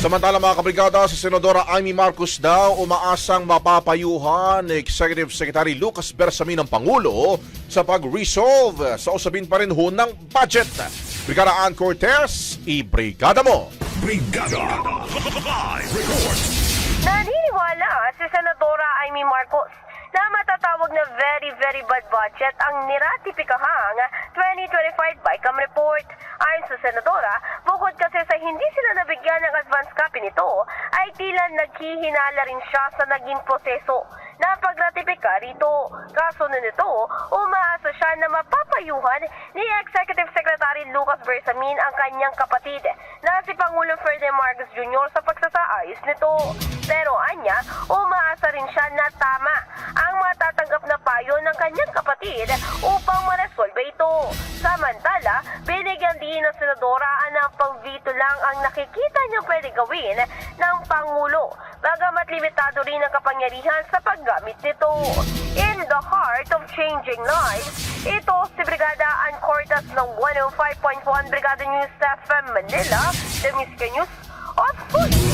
Samantala mga kabrigada, si Senadora Amy Marcos daw umaasang mapapayuhan ni Executive Secretary Lucas Bersamin ng Pangulo sa pag-resolve sa usapin pa rin ho ng budget. Brigada Ann Cortez, i-brigada mo! Brigada Live Report. Naniniwala si Senadora Amy Marcos na matatawag na very bad budget ang niratipikahang 2025 BICAM report. Ayon sa Senadora, bukod kasi sa hindi sila nabigyan ng advance copy nito, ay tila naghihinala rin siya sa naging proseso na pagratipika rito. Kaso na nito, umaasa siya na mapapayuhan ni Executive Secretary Lucas Bersamin ang kanyang kapatid na si Pangulong Ferdinand Marcos Jr. sa pagsasaayos nito. Pero anya, umaasa rin siya na tama ang matatanggap na payo ng kanyang kapatid upang maresolve ito. Samantala, binigyan din ng Senadora ng pang-veto lang ang nakikita niyang pwede gawin ng Pangulo, bagamat limitado rin ang kapangyarihan sa paggamit nito. In the heart of changing lives, ito si Brigada Ann Cortez ng 105.1 Brigada News FM Manila, the Miska News of Food.